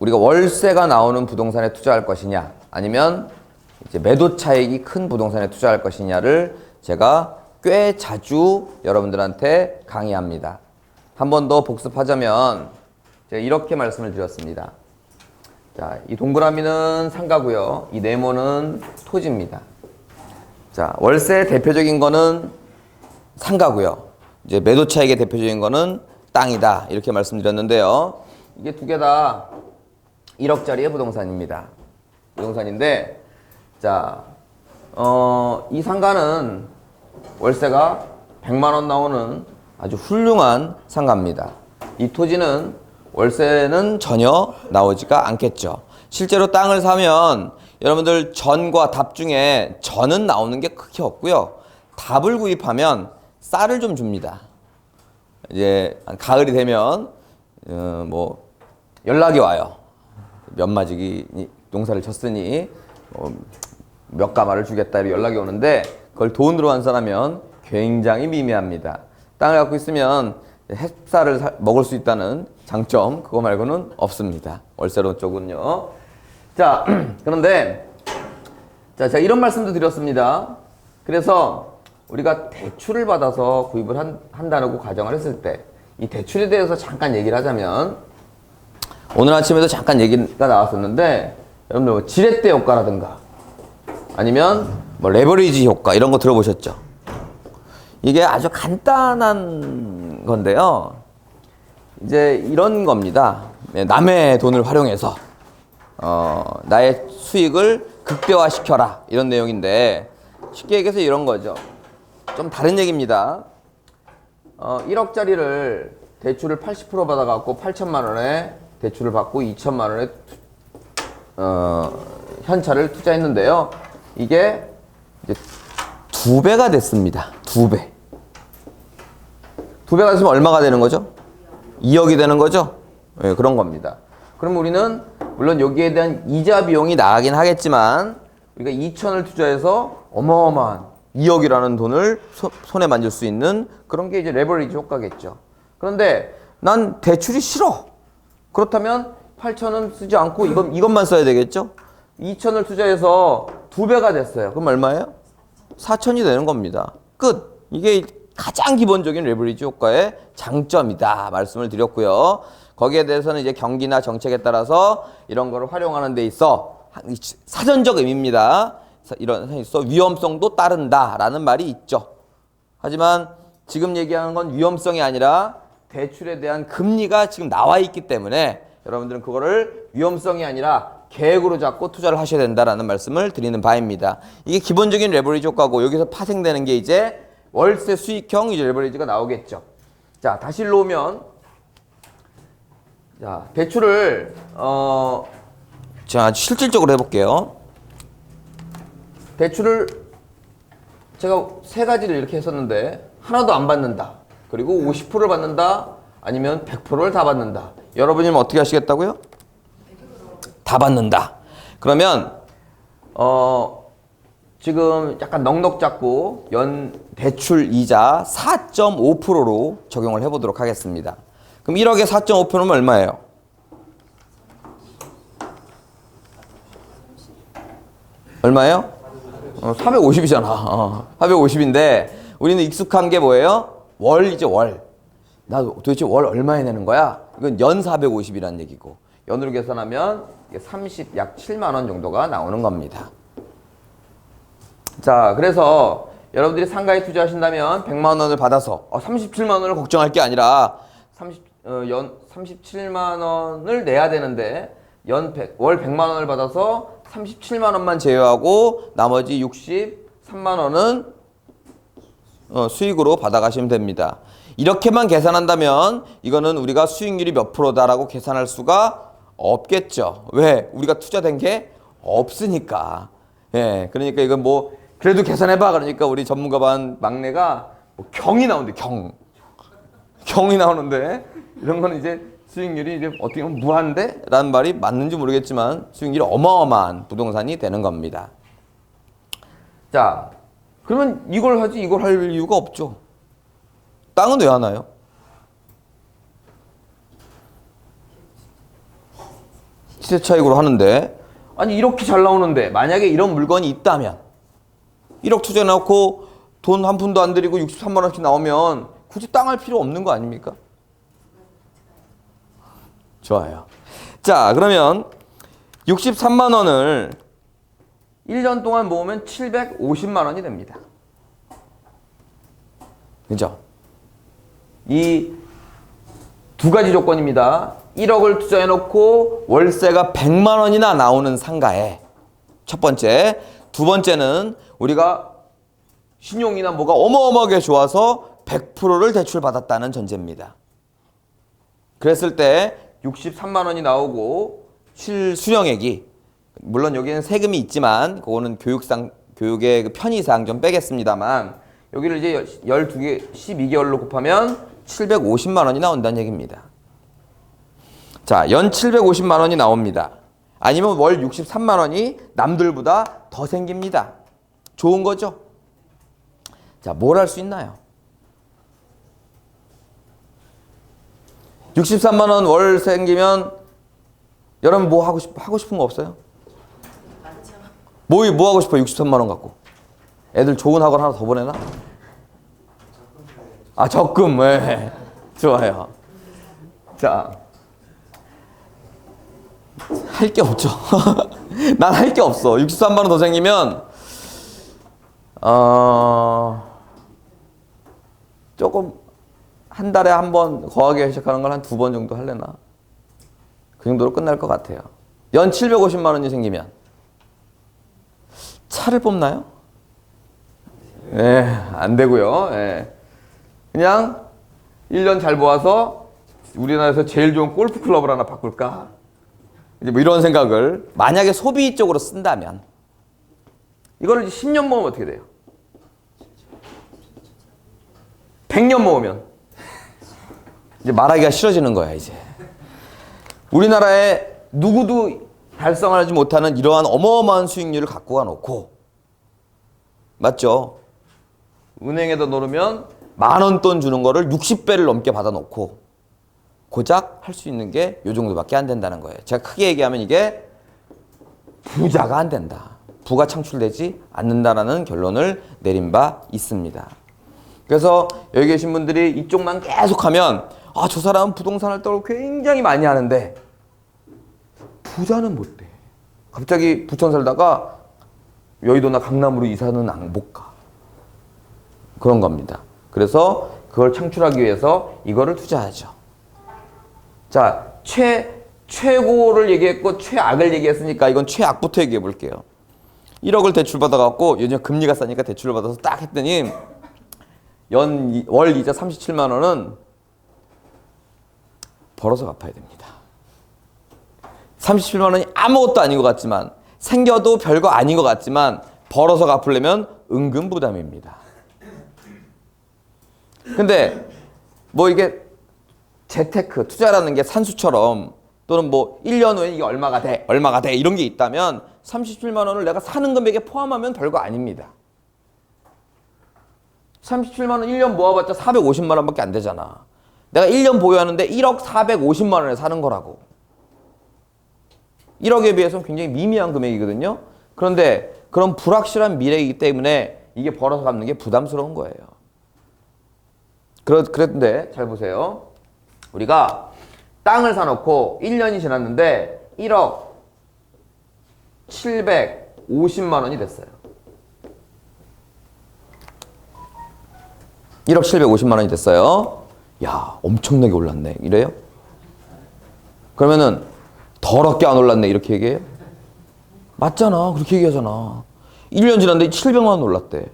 우리가 월세가 나오는 부동산에 투자할 것이냐, 아니면 이제 매도 차익이 큰 부동산에 투자할 것이냐를 제가 꽤 자주 여러분들한테 강의합니다. 한 번 더 복습하자면 제가 이렇게 말씀을 드렸습니다. 자, 이 동그라미는 상가고요. 이 네모는 토지입니다. 자, 월세 대표적인 거는 상가고요. 이제 매도 차익의 대표적인 거는 땅이다. 이렇게 말씀드렸는데요. 이게 두 개 다 1억짜리의 부동산입니다. 부동산인데, 자, 이 상가는 월세가 100만 원 나오는 아주 훌륭한 상가입니다. 이 토지는 월세는 전혀 나오지가 않겠죠. 실제로 땅을 사면 여러분들 전과 답 중에 전은 나오는 게 크게 없고요. 답을 구입하면 쌀을 좀 줍니다. 이제 가을이 되면 뭐 연락이 와요. 면마지기 농사를 쳤으니 몇 가마를 주겠다 이렇게 연락이 오는데 그걸 돈으로 환산하면 굉장히 미미합니다. 땅을 갖고 있으면 햇살을 먹을 수 있다는 장점 그거 말고는 없습니다. 월세로 쪽은요. 자, 그런데 자, 제가 이런 말씀도 드렸습니다. 그래서 우리가 대출을 받아서 구입을 한다고 가정을 했을 때 이 대출에 대해서 잠깐 얘기를 하자면 오늘 아침에도 잠깐 얘기가 나왔었는데 여러분들 뭐 지렛대 효과라든가 아니면 뭐 레버리지 효과 이런 거 들어보셨죠? 이게 아주 간단한 건데요. 이제 이런 겁니다. 남의 돈을 활용해서 나의 수익을 극대화시켜라 이런 내용인데 쉽게 얘기해서 이런 거죠. 좀 다른 얘기입니다. 1억짜리를 대출을 80% 받아갖고 8천만 원에 대출을 받고 2천만 원에 현찰을 투자했는데요. 이게 이제 2배가 됐습니다. 2배. 2배가 됐으면 얼마가 되는 거죠? 2억이 되는 거죠? 네, 그런 겁니다. 그럼 우리는 물론 여기에 대한 이자 비용이 나가긴 하겠지만 우리가 2천을 투자해서 어마어마한 2억이라는 돈을 손에 만질 수 있는 그런 게 이제 레버리지 효과겠죠. 그런데 난 대출이 싫어. 그렇다면 8천은 쓰지 않고 이것만 써야 되겠죠? 2천을 투자해서 2배가 됐어요. 그럼 얼마예요? 4천이 되는 겁니다. 끝. 이게 가장 기본적인 레버리지 효과의 장점이다 말씀을 드렸고요. 거기에 대해서는 이제 경기나 정책에 따라서 이런 거를 활용하는 데 있어 사전적 의미입니다. 이런 있어 위험성도 따른다라는 말이 있죠. 하지만 지금 얘기하는 건 위험성이 아니라 대출에 대한 금리가 지금 나와 있기 때문에 여러분들은 그거를 위험성이 아니라 계획으로 잡고 투자를 하셔야 된다라는 말씀을 드리는 바입니다. 이게 기본적인 레버리지 효과고 여기서 파생되는 게 이제 월세 수익형 이제 레버리지가 나오겠죠. 자, 다시 일로 오면 자, 대출을 자, 아주 실질적으로 해볼게요. 대출을 제가 세 가지를 이렇게 했었는데 하나도 안 받는다. 그리고 50%를 받는다. 아니면 100%를 다 받는다. 여러분이면 어떻게 하시겠다고요? 다 받는다. 그러면 지금 약간 넉넉 잡고 연 대출 이자 4.5%로 적용을 해보도록 하겠습니다. 그럼 1억에 4.5%면 얼마예요? 얼마예요? 450이잖아. 450인데 우리는 익숙한 게 뭐예요? 월이죠, 월. 나 도대체 월 얼마에 내는 거야? 이건 연 450이라는 얘기고 연으로 계산하면 약 7만 원 정도가 나오는 겁니다. 자, 그래서 여러분들이 상가에 투자하신다면 100만 원을 받아서 37만 원을 걱정할 게 아니라 연 37만 원을 내야 되는데 월 100만 원을 받아서 37만 원만 제외하고 나머지 63만 원은 수익으로 받아가시면 됩니다. 이렇게만 계산한다면 이거는 우리가 수익률이 몇 프로다라고 계산할 수가 없겠죠. 왜? 우리가 투자된 게 없으니까. 예, 그러니까 이건 뭐 그래도 계산해봐. 그러니까 우리 전문가 반 막내가 뭐 경이 나오는데 경이 나오는데 이런 거는 이제 수익률이 이제 어떻게 보면 무한대? 라는 말이 맞는지 모르겠지만 수익률이 어마어마한 부동산이 되는 겁니다. 자, 그러면 이걸 하지 이걸 할 이유가 없죠. 땅은 왜 하나요? 시세 차익으로 하는데, 아니 이렇게 잘 나오는데 만약에 이런 물건이 있다면 1억 투자해놓고 돈 한 푼도 안 들이고 63만 원씩 나오면 굳이 땅 할 필요 없는 거 아닙니까? 좋아요. 자, 그러면 63만 원을 1년 동안 모으면 750만 원이 됩니다. 그죠? 이 두 가지 조건입니다. 1억을 투자해놓고 월세가 100만 원이나 나오는 상가에, 첫 번째. 두 번째는 우리가 신용이나 뭐가 어마어마하게 좋아서 100%를 대출받았다는 전제입니다. 그랬을 때 63만 원이 나오고 실수령액이, 물론 여기는 세금이 있지만 그거는 교육의 그 편의상 좀 빼겠습니다만, 여기를 이제 12개 12개월로 곱하면 750만 원이 나온다는 얘기입니다. 자, 연 750만 원이 나옵니다. 아니면 월 63만 원이 남들보다 더 생깁니다. 좋은 거죠? 자, 뭘 할 수 있나요? 63만 원 월 생기면 여러분 뭐 하고 싶은 거 없어요? 뭐 하고 싶어요? 63만 원 갖고. 애들 좋은 학원 하나 더 보내나? 아, 적금. 네. 좋아요. 자, 할 게 없죠. 난 할 게 없어. 63만 원 더 생기면 조금 한 달에 한 번 거하게 시작하는 걸 한 2번 정도 할래나? 그 정도로 끝날 것 같아요. 연 750만 원이 생기면 차를 뽑나요? 네, 안 되고요. 네. 그냥 1년 잘 모아서 우리나라에서 제일 좋은 골프 클럽을 하나 바꿀까? 이제 뭐 이런 생각을, 만약에 소비 쪽으로 쓴다면, 이거를 이제 10년 모으면 어떻게 돼요? 100년 모으면 이제 말하기가 싫어지는 거야. 이제 우리나라에 누구도 달성하지 못하는 이러한 어마어마한 수익률을 갖고 가놓고, 맞죠? 은행에다 넣으면 10,000원 돈 주는 거를 60배를 넘게 받아놓고 고작 할 수 있는 게 요 정도밖에 안 된다는 거예요. 제가 크게 얘기하면 이게 부자가 안 된다. 부가 창출되지 않는다라는 결론을 내린 바 있습니다. 그래서 여기 계신 분들이 이쪽만 계속하면, 아, 저 사람은 부동산 활동을 굉장히 많이 하는데 부자는 못 돼. 갑자기 부천 살다가 여의도나 강남으로 이사는 못 가. 그런 겁니다. 그래서 그걸 창출하기 위해서 이거를 투자하죠. 자, 최고를 얘기했고 최악을 얘기했으니까 이건 최악부터 얘기해 볼게요. 1억을 대출받아갖고 요즘 금리가 싸니까 대출을 받아서 딱 했더니 월 이자 37만 원은 벌어서 갚아야 됩니다. 37만 원이 아무것도 아닌 것 같지만, 생겨도 별거 아닌 것 같지만 벌어서 갚으려면 은근 부담입니다. 근데 뭐 이게 재테크, 투자라는 게 산수처럼, 또는 뭐 1년 후에 이게 얼마가 돼 이런 게 있다면 37만 원을 내가 사는 금액에 포함하면 별거 아닙니다. 37만 원 1년 모아봤자 450만 원밖에 안 되잖아. 내가 1년 보유하는데 1억 450만 원에 사는 거라고. 1억에 비해서는 굉장히 미미한 금액이거든요. 그런데 그런 불확실한 미래이기 때문에 이게 벌어서 갚는 게 부담스러운 거예요. 그런데 잘 보세요. 우리가 땅을 사놓고 1년이 지났는데 1억 750만 원이 됐어요. 1억 750만 원이 됐어요. 야, 엄청나게 올랐네. 이래요? 그러면은 더럽게 안 올랐네. 이렇게 얘기해요? 맞잖아. 그렇게 얘기하잖아. 1년 지났는데 700만 원 올랐대.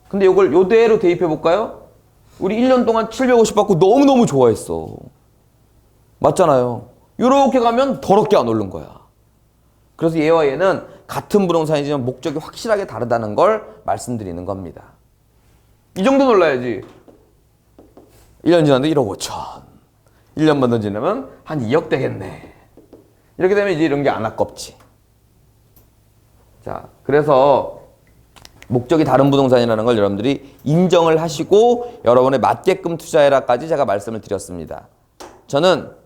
근데 이걸 요대로 대입해 볼까요? 우리 1년 동안 750 받고 너무너무 좋아했어. 맞잖아요. 요렇게 가면 더럽게 안 오른 거야. 그래서 얘와 얘는 같은 부동산이지만 목적이 확실하게 다르다는 걸 말씀드리는 겁니다. 이 정도 놀라야지. 1년 지났는데 1억 5천. 1년만 더 지나면 한 2억 되겠네. 이렇게 되면 이제 이런 게 안 아깝지. 자, 그래서 목적이 다른 부동산이라는 걸 여러분들이 인정을 하시고 여러분에 맞게끔 투자해라까지 제가 말씀을 드렸습니다. 저는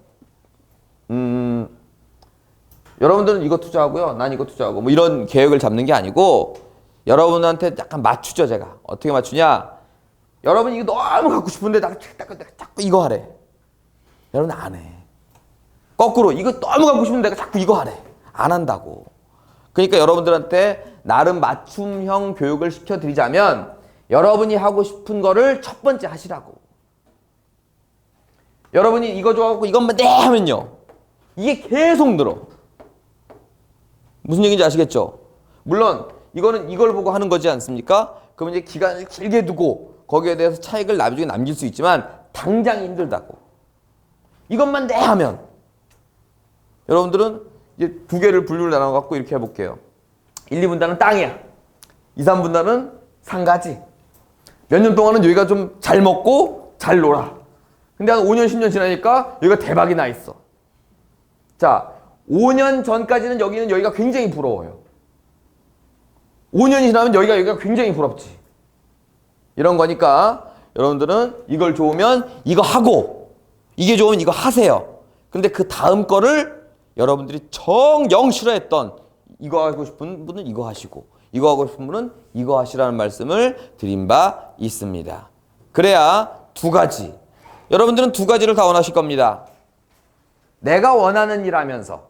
여러분들은 이거 투자하고요. 난 이거 투자하고 뭐 이런 계획을 잡는 게 아니고 여러분한테 약간 맞추죠, 제가. 어떻게 맞추냐? 여러분이 이거 너무 갖고 싶은데 내가 자꾸 이거 하래. 여러분 안 해. 거꾸로 이거 너무 갖고 싶은데 내가 자꾸 이거 하래. 안 한다고. 그러니까 여러분들한테 나름 맞춤형 교육을 시켜드리자면 여러분이 하고 싶은 거를 첫 번째 하시라고. 여러분이 이거 좋아하고 이것만 내 하면요. 이게 계속 늘어. 무슨 얘기인지 아시겠죠? 물론 이거는 이걸 보고 하는 거지 않습니까? 그러면 이제 기간을 길게 두고 거기에 대해서 차익을 나중에 남길 수 있지만 당장 힘들다고. 이것만 내 하면 여러분들은 이제 두 개를 분류를 나눠 갖고 이렇게 해볼게요. 1, 2분단은 땅이야. 2, 3분단은 상가지. 몇 년 동안은 여기가 좀 잘 먹고 잘 놀아. 근데 한 5년, 10년 지나니까 여기가 대박이 나 있어. 자, 5년 전까지는 여기가 굉장히 부러워요. 5년이 지나면 여기가 굉장히 부럽지. 이런 거니까 여러분들은 이걸 좋으면 이거 하고 이게 좋으면 이거 하세요. 근데 그 다음 거를 여러분들이 정영 싫어했던 이거 하고 싶은 분은 이거 하시고 이거 하고 싶은 분은 이거 하시라는 말씀을 드린 바 있습니다. 그래야 두 가지. 여러분들은 두 가지를 다 원하실 겁니다. 내가 원하는 일 하면서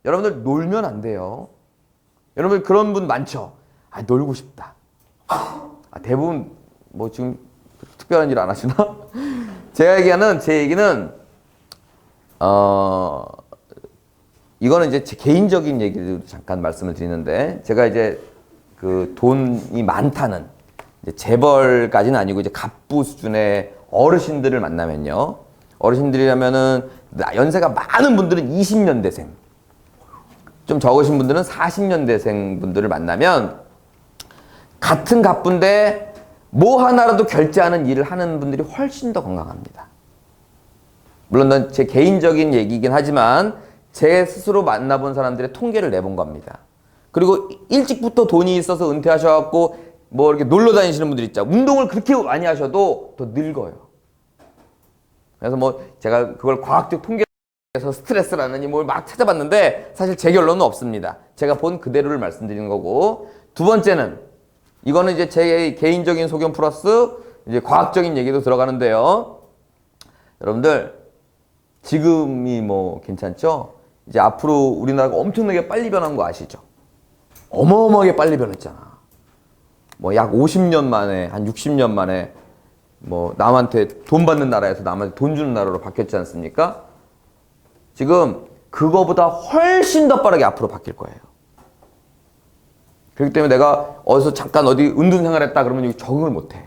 여러분들 놀면 안 돼요. 여러분 그런 분 많죠. 아, 놀고 싶다. 대부분 뭐 지금 특별한 일 안 하시나? 제 얘기는 이거는 이제 제 개인적인 얘기를 잠깐 말씀을 드리는데 제가 이제 그 돈이 많다는 이제 재벌까지는 아니고 이제 갑부 수준의 어르신들을 만나면요. 어르신들이라면은 연세가 많은 분들은 20년대생, 좀 적으신 분들은 40년대생 분들을 만나면 같은 갑부인데 뭐 하나라도 결제하는 일을 하는 분들이 훨씬 더 건강합니다. 물론 제 개인적인 얘기이긴 하지만 제 스스로 만나본 사람들의 통계를 내본 겁니다. 그리고 일찍부터 돈이 있어서 은퇴하셔갖고 뭐 이렇게 놀러 다니시는 분들 있죠. 운동을 그렇게 많이 하셔도 더 늙어요. 그래서 뭐 제가 그걸 과학적 통계에서 스트레스라느니 뭘 막 찾아봤는데 사실 제 결론은 없습니다. 제가 본 그대로를 말씀드리는 거고, 두 번째는 이거는 이제 제 개인적인 소견 플러스 이제 과학적인 얘기도 들어가는데요. 여러분들 지금이 뭐 괜찮죠? 이제 앞으로 우리나라가 엄청나게 빨리 변한 거 아시죠? 어마어마하게 빨리 변했잖아. 뭐 약 50년 만에, 한 60년 만에 뭐 남한테 돈 받는 나라에서 남한테 돈 주는 나라로 바뀌었지 않습니까? 지금 그거보다 훨씬 더 빠르게 앞으로 바뀔 거예요. 그렇기 때문에 내가 어디서 잠깐 어디 은둔 생활했다 그러면 적응을 못해.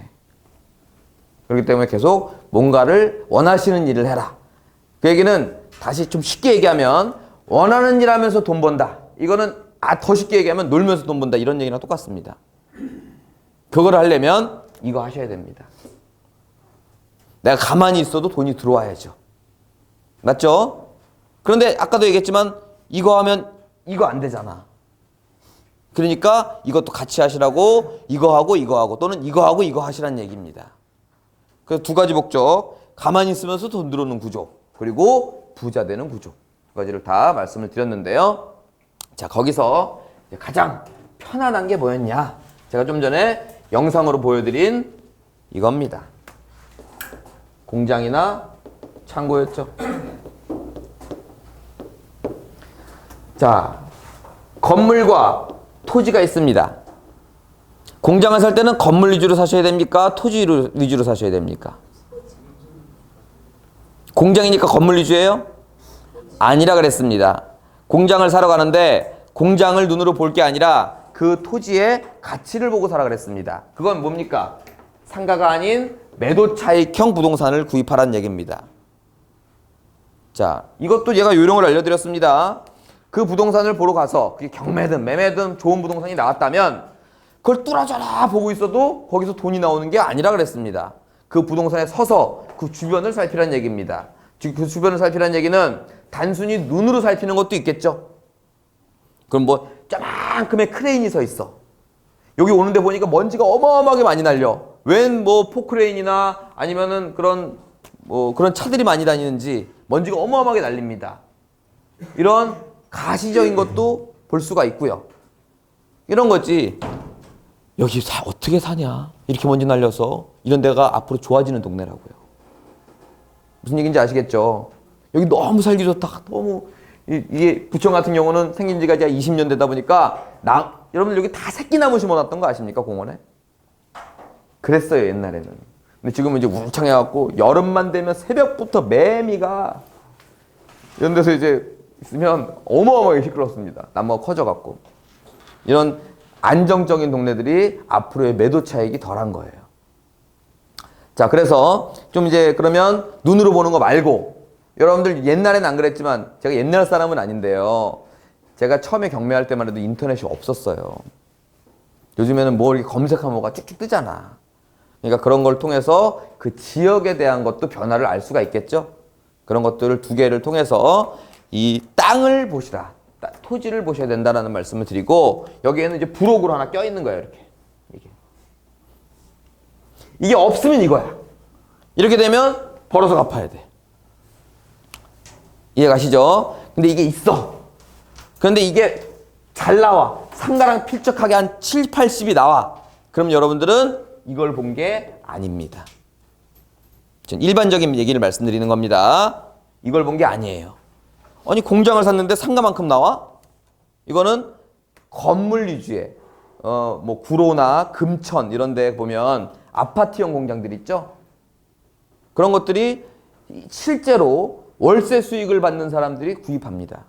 그렇기 때문에 계속 뭔가를 원하시는 일을 해라. 그 얘기는 다시 좀 쉽게 얘기하면 원하는 일 하면서 돈 번다. 이거는 더 쉽게 얘기하면 놀면서 돈 번다. 이런 얘기랑 똑같습니다. 그걸 하려면 이거 하셔야 됩니다. 내가 가만히 있어도 돈이 들어와야죠. 맞죠? 그런데 아까도 얘기했지만 이거 하면 이거 안 되잖아. 그러니까 이것도 같이 하시라고 이거 하고 또는 이거 하고 이거 하시라는 얘기입니다. 그래서 두 가지 목적. 가만히 있으면서 돈 들어오는 구조. 그리고 부자 되는 구조. 두 가지를 다 말씀을 드렸는데요. 자, 거기서 가장 편안한 게 뭐였냐? 제가 좀 전에 영상으로 보여드린 이겁니다. 공장이나 창고였죠. 자, 건물과 토지가 있습니다. 공장을 살 때는 건물 위주로 사셔야 됩니까? 토지 위주로 사셔야 됩니까? 공장이니까 건물 위주예요? 아니라 그랬습니다. 공장을 사러 가는데 공장을 눈으로 볼 게 아니라 그 토지의 가치를 보고 사라 그랬습니다. 그건 뭡니까? 상가가 아닌 매도 차익형 부동산을 구입하라는 얘기입니다. 자, 이것도 얘가 요령을 알려드렸습니다. 그 부동산을 보러 가서 그게 경매든 매매든 좋은 부동산이 나왔다면 그걸 뚫어져라 보고 있어도 거기서 돈이 나오는 게 아니라 그랬습니다. 그 부동산에 서서 그 주변을 살피라는 얘기입니다. 즉 그 주변을 살피라는 얘기는 단순히 눈으로 살피는 것도 있겠죠. 그럼 뭐 저만큼의 크레인이 서 있어. 여기 오는데 보니까 먼지가 어마어마하게 많이 날려. 웬 뭐 포크레인이나 아니면은 그런 차들이 많이 다니는지 먼지가 어마어마하게 날립니다. 이런 가시적인 것도 볼 수가 있고요. 이런 거지. 여기 어떻게 사냐? 이렇게 먼지 날려서 이런 데가 앞으로 좋아지는 동네라고요. 무슨 얘기인지 아시겠죠? 여기 너무 살기 좋다. 너무 이게 부천 같은 경우는 생긴 지가 이제 20년 되다 보니까 여러분들 여기 다 새끼나무 심어놨던 거 아십니까? 공원에? 그랬어요 옛날에는. 근데 지금은 이제 울창해갖고 여름만 되면 새벽부터 매미가 이런 데서 이제 있으면 어마어마하게 시끄럽습니다. 나무가 커져갖고. 이런 안정적인 동네들이 앞으로의 매도 차익이 덜한 거예요. 자, 그래서 좀 이제 그러면 눈으로 보는 거 말고 여러분들 옛날엔 안 그랬지만 제가 옛날 사람은 아닌데요. 제가 처음에 경매할 때만 해도 인터넷이 없었어요. 요즘에는 뭐 이렇게 검색하면 뭐가 쭉쭉 뜨잖아. 그러니까 그런 걸 통해서 그 지역에 대한 것도 변화를 알 수가 있겠죠. 그런 것들을 두 개를 통해서 이 땅을 보시라. 토지를 보셔야 된다라는 말씀을 드리고 여기에는 이제 부록으로 하나 껴있는 거예요. 이렇게. 이게 없으면 이거야. 이렇게 되면 벌어서 갚아야 돼. 이해가시죠? 근데 이게 있어. 그런데 이게 잘 나와. 상가랑 필적하게 한 7, 80이 나와. 그럼 여러분들은 이걸 본 게 아닙니다. 전 일반적인 얘기를 말씀드리는 겁니다. 이걸 본 게 아니에요. 아니 공장을 샀는데 상가만큼 나와? 이거는 건물 위주의 뭐 구로나 금천 이런 데 보면 아파트형 공장들 있죠? 그런 것들이 실제로 월세 수익을 받는 사람들이 구입합니다.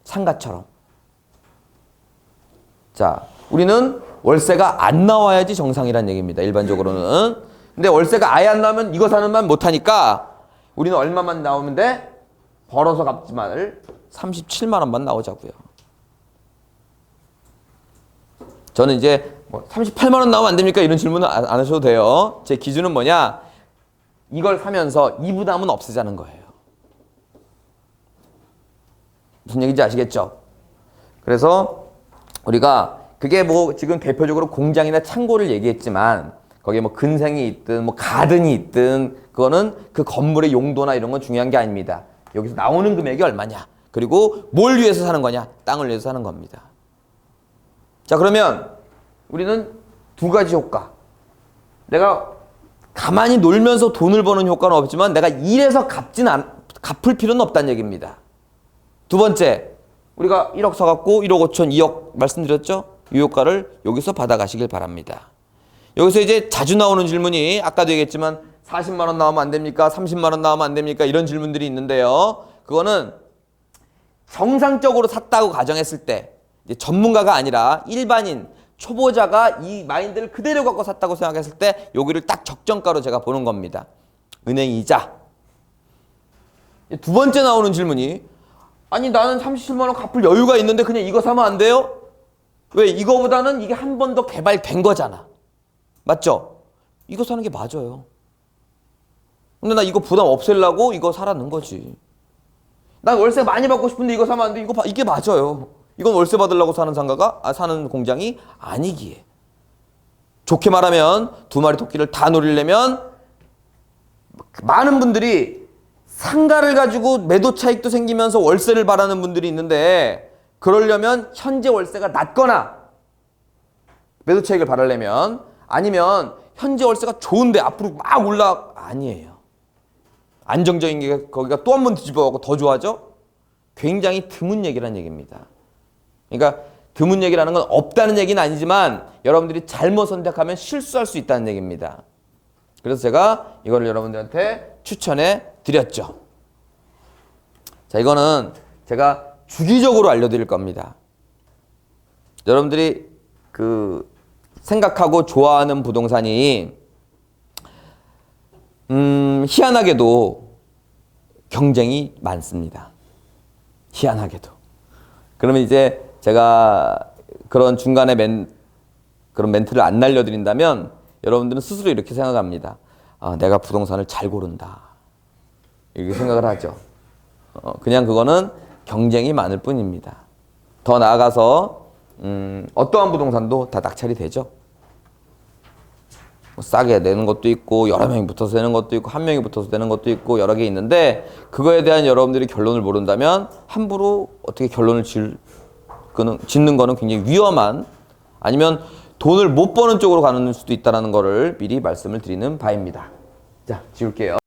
상가처럼. 자, 우리는 월세가 안 나와야지 정상이란 얘기입니다. 일반적으로는. 근데 월세가 아예 안 나오면 이거 사는 만 못하니까 우리는 얼마만 나오면 돼? 벌어서 갚지 말 37만 원만 나오자고요. 저는 이제 뭐 38만 원 나오면 안 됩니까? 이런 질문은 안 하셔도 돼요. 제 기준은 뭐냐? 이걸 사면서 이 부담은 없애자는 거예요. 무슨 얘기인지 아시겠죠? 그래서 우리가 그게 뭐 지금 대표적으로 공장이나 창고를 얘기했지만 거기에 뭐 근생이 있든 뭐 가든이 있든 그거는 그 건물의 용도나 이런 건 중요한 게 아닙니다. 여기서 나오는 금액이 얼마냐? 그리고 뭘 위해서 사는 거냐? 땅을 위해서 사는 겁니다. 자, 그러면 우리는 두 가지 효과. 내가 가만히 놀면서 돈을 버는 효과는 없지만 내가 일해서 갚을 필요는 없다는 얘기입니다. 두 번째, 우리가 1억 사갖고 1억 5천, 2억 말씀드렸죠? 이 효과를 여기서 받아가시길 바랍니다. 여기서 이제 자주 나오는 질문이 아까도 얘기했지만 40만 원 나오면 안 됩니까? 30만 원 나오면 안 됩니까? 이런 질문들이 있는데요. 그거는 정상적으로 샀다고 가정했을 때 이제 전문가가 아니라 일반인, 초보자가 이 마인드를 그대로 갖고 샀다고 생각했을 때 여기를 딱 적정가로 제가 보는 겁니다. 은행 이자. 두 번째 나오는 질문이 아니 나는 37만 원 갚을 여유가 있는데 그냥 이거 사면 안 돼요? 왜? 이거보다는 이게 한 번 더 개발된 거잖아. 맞죠? 이거 사는 게 맞아요. 근데 나 이거 부담 없애려고 이거 사라는 거지. 난 월세 많이 받고 싶은데 이거 사면 안 돼. 이게 맞아요. 이건 월세 받으려고 사는 사는 공장이 아니기에. 좋게 말하면 두 마리 토끼를 다 노리려면 많은 분들이 상가를 가지고 매도 차익도 생기면서 월세를 바라는 분들이 있는데 그러려면 현재 월세가 낮거나 매도 차익을 바라려면 아니면 현재 월세가 좋은데 앞으로 막 아니에요. 안정적인 게 거기가 또 한 번 뒤집어가고 더 좋아져? 굉장히 드문 얘기란 얘기입니다. 그러니까 드문 얘기라는 건 없다는 얘기는 아니지만 여러분들이 잘못 선택하면 실수할 수 있다는 얘기입니다. 그래서 제가 이거를 여러분들한테 추천해 드렸죠. 자, 이거는 제가 주기적으로 알려드릴 겁니다. 여러분들이 생각하고 좋아하는 부동산이 희한하게도 경쟁이 많습니다. 희한하게도. 그러면 이제 제가 그런 중간에 그런 멘트를 안 날려드린다면 여러분들은 스스로 이렇게 생각합니다. 아, 내가 부동산을 잘 고른다. 이렇게 생각을 하죠. 그냥 그거는 경쟁이 많을 뿐입니다. 더 나아가서 어떠한 부동산도 다 낙찰이 되죠. 뭐 싸게 내는 것도 있고 여러 명이 붙어서 내는 것도 있고 한 명이 붙어서 내는 것도 있고 여러 개 있는데 그거에 대한 여러분들이 결론을 모른다면 함부로 어떻게 결론을 짓는 거는 굉장히 위험한 아니면 돈을 못 버는 쪽으로 가는 수도 있다는 거를 미리 말씀을 드리는 바입니다. 자, 지울게요.